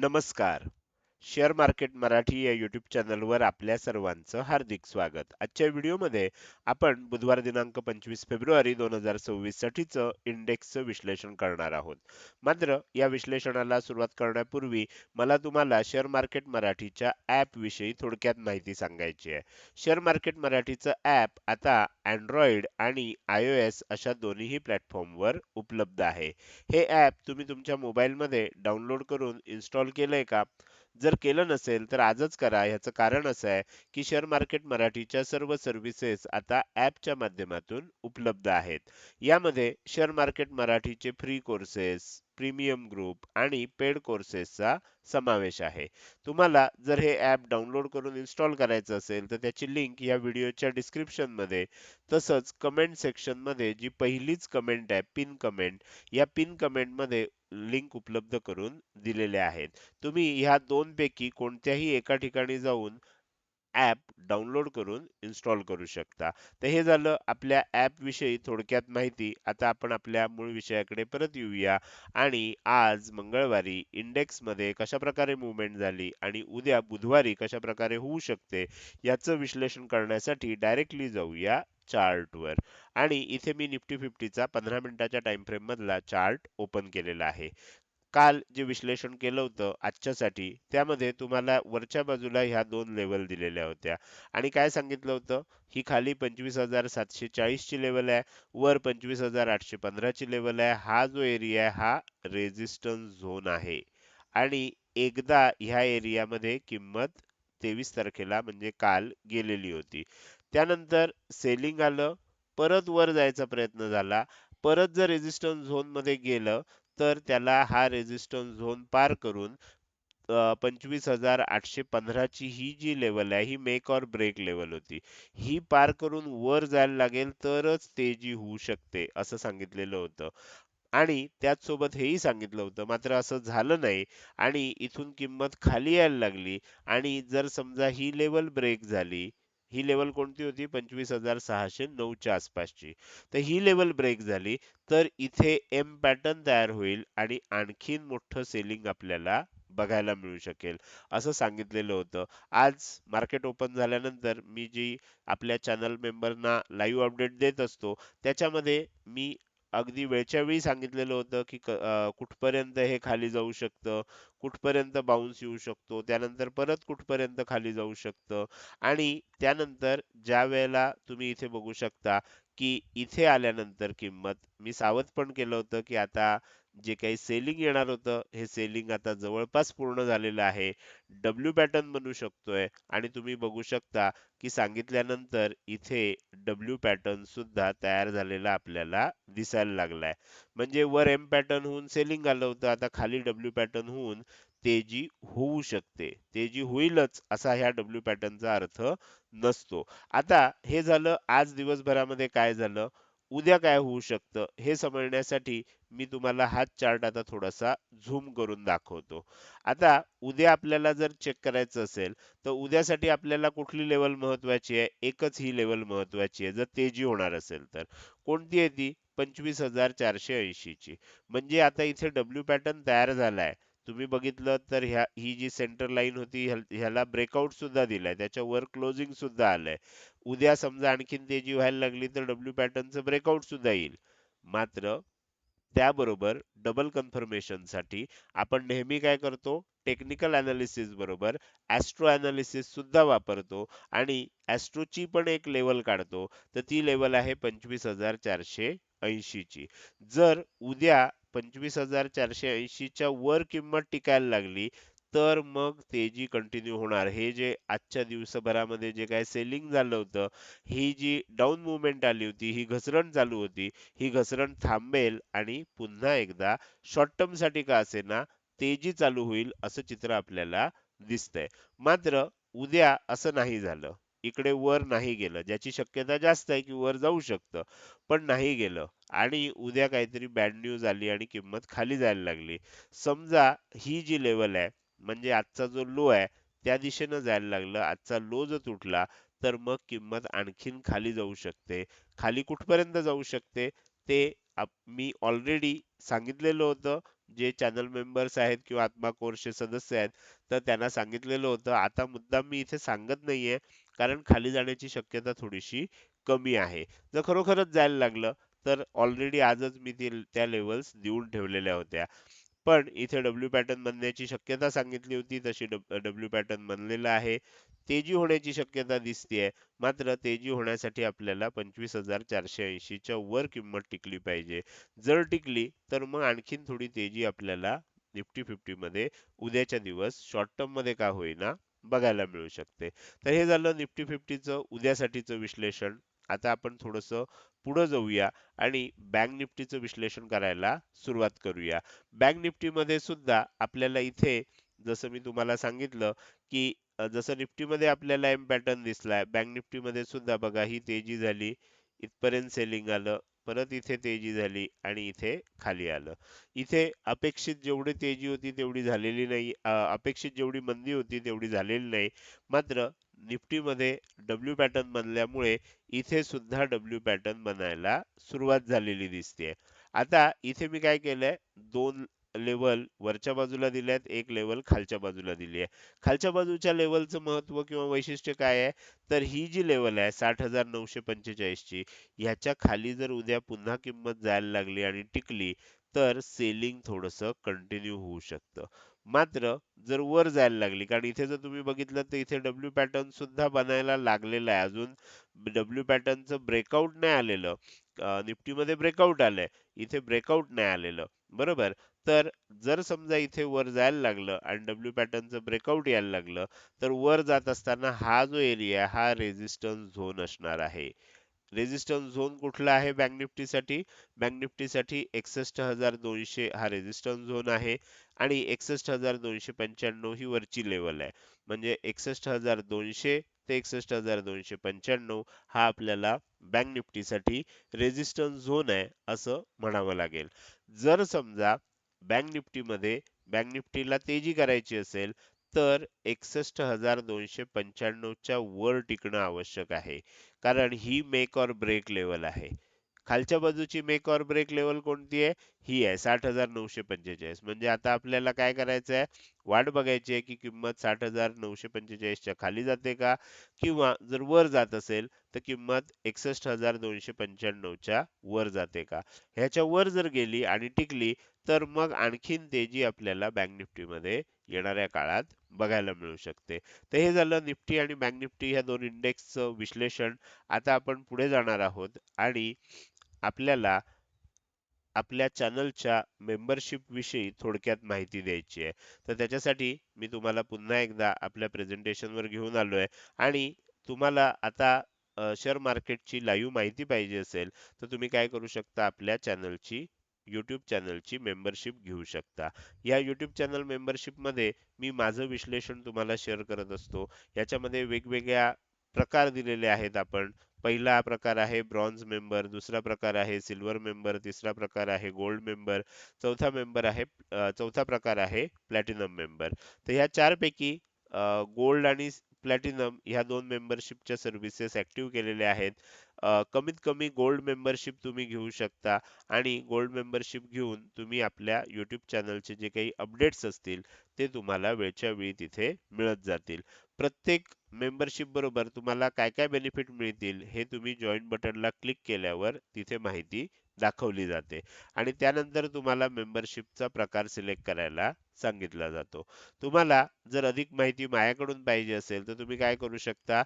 नमस्कार. Share market Marathi या YouTube चॅनलवर आपल्या सर्वांचं हार्दिक स्वागत. आजच्या व्हिडिओमध्ये आपण बुधवार दिनांक 25 फेब्रुवारी 2026 साठीचं इंडेक्सचं विश्लेषण करणार आहोत. मात्र या विश्लेषणाला सुरुवात करण्यापूर्वी मला तुम्हाला शेअर मार्केट मराठीच्या ॲप विषयी थोडक्यात माहिती सांगायची आहे. शेअर मार्केट मराठीचं ॲप आता Android आणि iOS अशा दोन्हीही प्लॅटफॉर्मवर उपलब्ध आहे. हे ॲप तुम्ही तुमच्या मोबाईलमध्ये डाउनलोड करून इन्स्टॉल केलंय का? जर केलं नसेल तर आजच करा. ह्याचं कारण असं आहे की शेअर मार्केट मराठीच्या सर्व सर्व्हिसेस आता ॲपच्या माध्यमातून उपलब्ध आहेत. यामध्ये शेअर मार्केट मराठीचे फ्री कोर्सेस, प्रीमियम ग्रुप आणि पेड कोर्सेसचा समावेश आहे. तुम्हाला जर हे ॲप डाउनलोड करून इन्स्टॉल करायचं असेल तर त्याची लिंक या व्हिडिओच्या डिस्क्रिप्शनमध्ये तसंच कमेंट सेक्शनमध्ये जी पहिलीच कमेंट आहे पिन कमेंट या पिन कमेंटमध्ये लिंक उपलब्ध करून दिलेल्या आहेत. तुम्ही ह्या दोनपैकी कोणत्याही एका ठिकाणी जाऊन ॲप डाउनलोड करून इन्स्टॉल करू शकता. तर हे झालं आपल्या ॲप विषयी थोडक्यात माहिती. आता आपण आपल्या मूळ विषयाकडे परत येऊया आणि आज मंगळवारी इंडेक्समध्ये कशाप्रकारे मूव्हमेंट झाली आणि उद्या बुधवारी कशाप्रकारे होऊ शकते याचं विश्लेषण करण्यासाठी डायरेक्टली जाऊया चार्टवर. आणि इथे मी निफ्टी 50चा 15 मिनिटाच्या टाइम फ्रेम मधला चार्ट ओपन केलेला आहे. काल जे विश्लेषण केलं होतं आजच्यासाठी त्यामध्ये तुम्हाला वरच्या बाजूला ह्या दोन लेवल दिलेल्या होत्या आणि काय सांगितलं होतं ही खाली 25,740 ची लेवल आहे, वर 25,815 ची लेवल आहे. हा जो एरिया आहे हा रेझिस्टन्स झोन आहे आणि एकदा ह्या एरियामध्ये किंमत 23 तारखेला म्हणजे काल गेलेली होती. त्यानंतर सेलिंग आलं, परत वर जायचा प्रयत्न झाला, परत जर रेझिस्टन्स झोन मध्ये गेलं तर त्याला हा रेझिस्टन्स झोन पार करून 25,815 ची ही जी लेवल आहे ही मेक ऑर ब्रेक लेवल होती. ही पार करून वर जायला लागेल तरच तेजी होऊ शकते असं सांगितलेलं होतं. आणि त्याचसोबत हेही सांगितलं होतं मात्र असं झालं नाही आणि इथून किंमत खाली यायला लागली आणि जर समजा ही लेवल ब्रेक झाली, ही लेवल कोणती होती 25,609 च्या आसपासची, तर ही लेवल ब्रेक झाली तर इथे एम पॅटर्न तयार होईल आणि आणखीन मोठं सेलिंग आपल्याला बघायला मिळू शकेल असं सांगितलेलं होतं. आज मार्केट ओपन झाल्यानंतर मी जी आपल्या चॅनल मेंबरना लाईव्ह अपडेट देत असतो त्याच्यामध्ये मी अगदी वेळच्या वेळी सांगितलेलं होतं की कुठपर्यंत हे खाली जाऊ शकतं, कुठपर्यंत बाउन्स येऊ शकतो, त्यानंतर परत कुठपर्यंत खाली जाऊ शकतं आणि त्यानंतर ज्या वेळेला तुम्ही इथे बघू शकता की इथे आल्यानंतर किंमत मी सावध पण केलं होतं की आता जे काही सेलिंग येणार होतं हे सेलिंग आता जवळपास पूर्ण झालेलं आहे. डब्ल्यू पॅटर्न बनू शकतोय आणि तुम्ही बघू शकता की सांगितल्यानंतर इथे डब्ल्यू पॅटर्न सुद्धा तयार झालेला आपल्याला दिसायला लागलाय. म्हणजे वर एम पॅटर्न होऊन सेलिंग आलं होतं, आता खाली डब्ल्यू पॅटर्न होऊन तेजी होऊ शकते. तेजी होईलच असा ह्या डब्ल्यू पॅटर्नचा अर्थ नसतो. आता हे झालं आज दिवसभरामध्ये काय झालं, उद्या काय होऊ शकतं हे समजण्यासाठी मी तुम्हाला हाच चार्ट आता थोडासा झूम करून दाखवतो. आता उद्या आपल्याला जर चेक करायचं असेल तर उद्यासाठी आपल्याला कुठली लेवल महत्वाची आहे? एकच ही लेवल महत्वाची आहे. जर तेजी होणार असेल तर. कोणती आहे ती? 25,480 ची. म्हणजे आता इथे डब्ल्यू पॅटर्न तयार झालाय. तुम्ही बघितलं तर ही जी सेंटर लाईन होती ह्याला ब्रेकआउट सुद्धा दिलाय. त्याच्यावर क्लोजिंग सुद्धा आलंय. उद्या समजा आणखीन तेजी व्हायला लागली तर डब्ल्यू पॅटर्नचं ब्रेकआउट सुद्धा येईल. मात्र त्याबरोबर डबल कन्फर्मेशनसाठी आपण नेहमी काय करतो? टेक्निकल एनालिसिस बरोबर ॲस्ट्रो एनालिसिस सुद्धा वापरतो आणि ॲस्ट्रोची पण एक लेवल काढतो. तर ती लेवल आहे 25,480 ची. जर उद्या 25,480 च्या वर किंमत टिकायला लागली तर मग तेजी कंटिन्यू होणार. हे जे आजच्या दिवसभरामध्ये जे काही सेलिंग झालं होतं, ही जी डाउन मूव्हमेंट आली होती, ही घसरण चालू होती, ही घसरण थांबेल आणि पुन्हा एकदा शॉर्ट टर्म साठी का असेना तेजी चालू होईल असं चित्र आपल्याला दिसतंय. मात्र उद्या असं नाही झालं. इकडे वर नाही गेलं, ज्याची शक्यता जास्त आहे की वर जाऊ शकतं, पण नाही गेलं आणि उद्या काहीतरी बॅड न्यूज आली आणि किंमत खाली जायला लागली. समजा ही जी लेवल आहे म्हणजे आजचा जो लो आहे त्या दिशेनं जायला लागलं, आजचा लो जर तुटला तर मग किंमत आणखीन खाली जाऊ शकते. खाली कुठपर्यंत जाऊ शकते ते मी ऑलरेडी सांगितलेलं होतं जे चॅनल मेंबर्स आहेत किंवा आत्मा कोर्सचे सदस्य आहेत, तर त्यांना सांगितलेलं होतं. आता मुद्दाम मी इथे सांगत नाहीये, कारण खाली जाण्याची शक्यता थोडीशी कमी आहे. जर खरोखरच जायला लागलं, तर ऑलरेडी आजच मी त्या लेव्हल्स देऊन ठेवलेल्या होत्या. पण इथे डब्ल्यू पॅटर्न बनण्याची शक्यता सांगितली होती, तशी डब्ल्यू पॅटर्न बनलेला आहे. तेजी होण्याची शक्यता दिसतेय. मात्र तेजी होण्यासाठी आपल्याला 25,480 च्या वर किंमत टिकली पाहिजे. जर टिकली तर मग आणखीन थोडी तेजी आपल्याला निफ्टी 50 मध्ये उद्याच्या दिवस शॉर्ट टर्म मध्ये का होईना बघायला मिळू शकते. तर हे झालं निफ्टी 50चं उद्यासाठीचं विश्लेषण. आता आपण थोडंसं पुढे जाऊया आणि बँक निफ्टीचं विश्लेषण करायला सुरुवात करूया. बँक निफ्टीमध्ये सुद्धा आपल्याला इथे जसं मी तुम्हाला सांगितलं, की जसं निफ्टीमध्ये आपल्याला एम पॅटर्न दिसलाय, बँक निफ्टीमध्ये सुद्धा बघा ही तेजी झाली, इथपर्यंत सेलिंग आलं, परत इथे तेजी झाली आणि इथे खाली आलं. इथे अपेक्षित जेवढी तेजी होती तेवढी झालेली नाही, अपेक्षित जेवढी मंदी होती तेवढी झालेली नाही. मात्र निफ्टीमध्ये डब्ल्यू पॅटर्न बनल्यामुळे इथे सुद्धा डब्ल्यू पॅटर्न बनायला सुरुवात झालेली दिसते. आता इथे मी काय केलंय, दोन लेवल वरच्या बाजूला दिल्यात, एक लेवल खालच्या बाजूला दिली आहे. खालच्या बाजूच्या लेवलचं महत्व किंवा वैशिष्ट्य काय आहे, तर ही जी लेवल आहे 60,945 ची, ह्याच्या खाली जर उद्या पुन्हा किंमत जायला लागली आणि टिकली, तर सेलिंग थोडंसं कंटिन्यू होऊ शकतं. मात्र जर वर जायला लागली, कारण इथे जर तुम्ही बघितलं तर इथे डब्ल्यू पॅटर्न सुद्धा बनायला लागलेला आहे. अजून डब्ल्यू पॅटर्नचं ब्रेकआउट नाही आलेलं. निफ्टीमध्ये ब्रेकआउट आलंय, इथे ब्रेकआउट नाही आलेलं. बरोबर. तर जर समजा इथे वर जायला लागलं आणि डब्ल्यू पॅटर्नचं ब्रेकआउट यायला लागलं, तर वर जात असताना हा जो एरिया आहे हा रेझिस्टन्स झोन असणार आहे. रेझिस्टन्स झोन कुठला आहे बँक निफ्टीसाठी? बँक निफ्टीसाठी 61,200 हा रेझिस्टन्स झोन आहे आणि 61,295 ही वरची लेवल आहे. म्हणजे 61,200 ते 61,295 हा आपल्याला बँक निफ्टीसाठी रेझिस्टन्स झोन आहे असं म्हणावं लागेल. जर समजा बँक निफ्टीमध्ये बँक निफ्टीला तेजी करायची असेल, तर 61,295 च्या वर टिकणं आवश्यक आहे. कारण ही मेक और ब्रेक लेवल आहे. खालच्या बाजूची मेक और ब्रेक लेवल कोणती आहे? ही आहे 60,945. म्हणजे आता आपल्याला काय करायचं आहे? वाट बघायची आहे की किंमत 60,945 च्या खाली जाते का? किंवा जर वर जात असेल तर किंमत 61,295 च्या वर जाते का? ह्याच्या वर जर गेली आणि टिकली, तर मग आणखीन तेजी आपल्याला बँक निफ्टीमध्ये येणाऱ्या काळात बघायला मिळू शकते. तर हे झालं निफ्टी आणि बँक निफ्टी ह्या दोन इंडेक्सचं विश्लेषण. आता आपण पुढे जाणार आहोत आणि आपल्याला आपल्या चॅनलच्या मेंबरशिप विषयी थोडक्यात माहिती द्यायची आहे. तर त्याच्यासाठी मी तुम्हाला पुन्हा एकदा आपल्या प्रेझेंटेशनवर घेऊन आलोय आणि तुम्हाला आता शेअर मार्केटची लाईव्ह माहिती पाहिजे असेल, तर तुम्ही काय करू शकता, आपल्या चॅनलची YouTube चॅनलची मेंबरशिप घेऊ शकता. या YouTube चॅनल मेंबरशिपमध्ये मी माझं विश्लेषण तुम्हाला शेअर करत असतो. याच्यामध्ये वेगवेगळ्या प्रकार दिलेले आहेत आपण. पहिला प्रकार आहे ब्रॉन्झ मेंबर, दुसरा प्रकार आहे सिल्वर मेंबर, तिसरा प्रकार आहे गोल्ड मेंबर, चौथा प्रकार आहे प्लॅटिनम मेंबर. तर ह्या चारपैकी गोल्ड आणि प्लॅटिनम ह्या दोन मेंबरशिपच्या सर्व्हिसेस ऍक्टिव्ह केलेल्या आहेत. कमीत कमी गोल्ड मेंबरशिप तुम्ही घेऊ शकता आणि गोल्ड मेंबरशिप घेऊन तुम्ही आपल्या YouTube चॅनलचे जे काही अपडेट्स असतील ते तुम्हाला वेळच्या वेळी तिथे मिळत जातील. प्रत्येक मेंबरशिप बरोबर तुम्हाला काय काय बेनिफिट मिळतील हे तुम्ही जॉईन बटनला क्लिक केल्यावर तिथे माहिती दाखवली जाते आणि त्यानंतर तुम्हाला मेंबरशिपचा प्रकार सिलेक्ट करायला सांगितला जातो. तुम्हाला जर अधिक माहिती माझ्याकडून पाहिजे असेल तर तुम्ही काय करू शकता,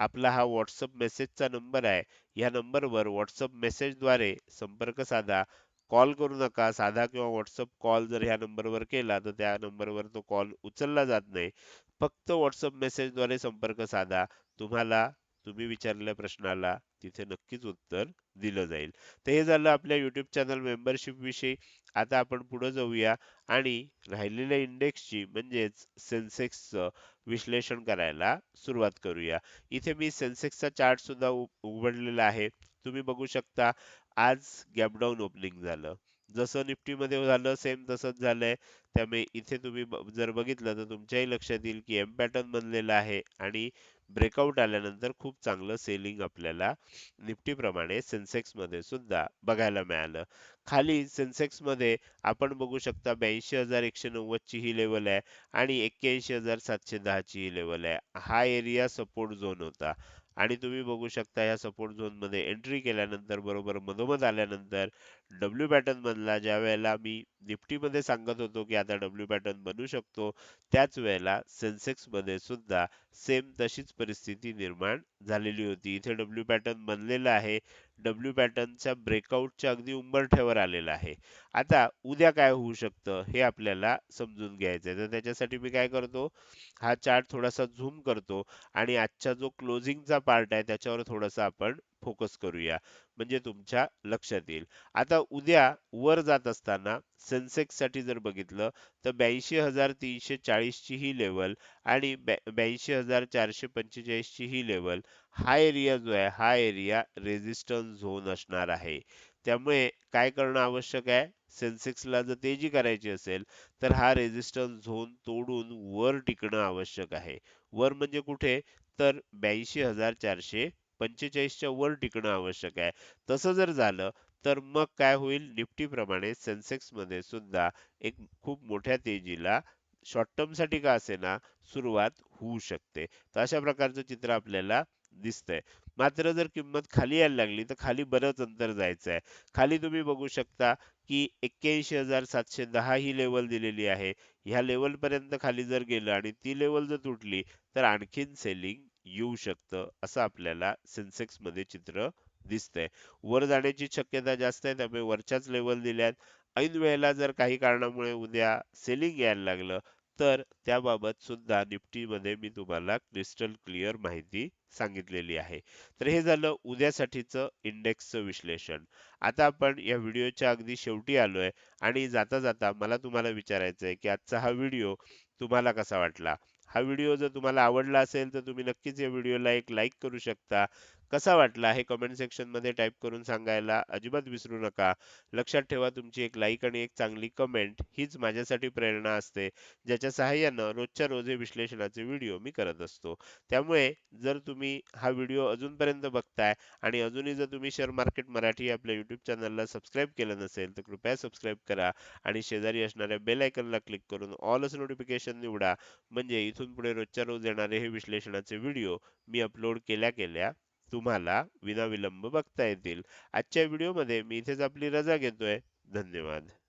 आपला हा व्हॉट्सअप मेसेजचा नंबर आहे, या नंबरवर व्हॉट्सअप मेसेजद्वारे संपर्क साधा. कॉल करू नका. साधा किंवा व्हॉट्सअप कॉल जर ह्या नंबरवर केला तर त्या नंबरवर तो कॉल उचलला जात नाही. फक्त व्हॉट्सअप मेसेजद्वारे संपर्क साधा. तुम्हाला तुम्ही विचारलेल्या प्रश्नाला तिथे नक्कीच उत्तर दिलं जाईल. तर हे झालं आपल्या YouTube चॅनल मेंबरशिप विषयी. आता आपण पुढे जाऊया आणि राहिलेल्या इंडेक्सची म्हणजेच सेन्सेक्सचं विश्लेषण करायला सुरुवात करूया. इथे मी सेन्सेक्सचा चार्ट सुद्धा उघडलेला आहे. तुम्ही बघू शकता आज गॅप डाऊन ओपनिंग झालं. जसं निफ्टीमध्ये झालं सेम तसंच झालंय. त्यामुळे इथे तुम्ही जर बघितलं तर तुमच्याही लक्षात येईल की एम पॅटर्न बनलेला आहे आणि ब्रेकआउट आल्यानंतर खूप चांगलं सेलिंग आपल्याला निफ्टीप्रमाणे सेन्सेक्समध्ये सुद्धा बघायला मिळालं. खाली सेन्सेक्समध्ये आपण बघू शकता 82,190 ची ही लेवल आहे आणि 81,710 ची ही लेवल आहे. हा एरिया सपोर्ट झोन होता आणि तुम्ही बघू शकता या सपोर्ट झोन मध्ये एंट्री केल्यानंतर बरोबर मधोमध आल्यानंतर डब्ल्यू पॅटर्न बनला. ज्या वेळेला मी निफ्टीमध्ये सांगत होतो की आता डब्ल्यू पॅटर्न बनू शकतो, त्याच वेळेला सेन्सेक्समध्ये सुद्धा सेम तशीच परिस्थिती निर्माण झालेली होती. इथे डब्ल्यू पॅटर्न बनलेला आहे. डब्ल्यू पॅटर्नच्या ब्रेकआउटच्या अगदी उंबरठ्यावर आलेला आहे. आता उद्या काय होऊ शकतं हे आपल्याला समजून घ्यायचंय. तर त्याच्यासाठी मी काय करतो, हा चार्ट थोडासा झूम करतो आणि आजचा जो क्लोजिंगचा पार्ट आहे त्याच्यावर थोडासा आपण फोकस करूया, म्हणजे तुमच्या लक्षात येईल. आता उद्या वर जात असताना सेन्सेक्स साठी जर बघितलं तर 82,340 ची ही लेवल आणि 82,445 ची ही लेवल, हा एरिया जो आहे हा एरिया रेझिस्टन्स झोन असणार आहे. त्यामुळे काय करणं आवश्यक आहे, सेन्सेक्सला जर तेजी करायची असेल तर हा रेझिस्टन्स झोन तोडून वर टिकणं आवश्यक आहे. वर म्हणजे कुठे, तर 82,445 च्या वर टिकणं आवश्यक आहे. तसं जर झालं तर मग काय होईल, निफ्टी प्रमाणे सेन्सेक्स मध्ये सुद्धा एक खूप मोठ्या तेजीला शॉर्ट टर्म साठी का असेना सुरुवात होऊ शकते. तर अशा प्रकारचं चित्र आपल्याला दिसतंय. मात्र जर किंमत खाली यायला लागली तर खाली बरंच अंतर जायचं आहे. खाली तुम्ही बघू शकता की 81,710 ही लेवल दिलेली आहे. ह्या लेवल पर्यंत खाली जर गेलं आणि ती लेवल जर तुटली तर आणखीन सेलिंग येऊ शकतं, असं आपल्याला सेन्सेक्स मध्ये चित्र दिसतंय. वर जाण्याची शक्यता जास्त आहे, त्यामुळे वरच्याच लेवल दिल्यात. ऐन वेळेला जर काही कारणामुळे उद्या सेलिंग यायला लागलं तर त्याबाबत सुद्धा निफ्टीमध्ये मी तुम्हाला क्रिस्टल क्लिअर माहिती सांगितलेली आहे. तर हे झालं उद्यासाठीचं इंडेक्सचं विश्लेषण. आता आपण या व्हिडिओच्या अगदी शेवटी आलोय आणि जाता जाता मला तुम्हाला विचारायचं आहे की आजचा हा व्हिडिओ तुम्हाला कसा वाटला. हा व्हिडिओ जर तुम्हाला आवडला असेल तर तुम्ही नक्कीच या व्हिडिओला एक लाईक करू शकता. कसा वाटला हे कमेंट सेक्शन मध्ये टाईप करून सांगायला अजिबात विसरू नका. लक्षात ठेवा, तुमची एक लाईक आणि एक चांगली कमेंट हीच माझ्यासाठी प्रेरणा असते, ज्याच्या सहाय्यानं रोजच्या रोज हे विश्लेषणाचे व्हिडिओ मी करत असतो. त्यामुळे जर तुम्ही हा व्हिडिओ अजूनपर्यंत बघताय आणि अजूनही जर तुम्ही शेअर मार्केट मराठी आपल्या YouTube चॅनलला सबस्क्राईब केलं नसेल तर कृपया सबस्क्राईब करा आणि शेजारी असणाऱ्या बेल आयकॉनला क्लिक करून ऑल असं नोटिफिकेशन निवडा, म्हणजे इथून पुढे रोजच्या रोज येणारे हे विश्लेषणाचे व्हिडिओ मी अपलोड केल्या केल्या तुम्हाला विनाविलंब बघता येतील. आजच्या व्हिडिओमध्ये मी इथेच आपली रजा घेतोय. धन्यवाद.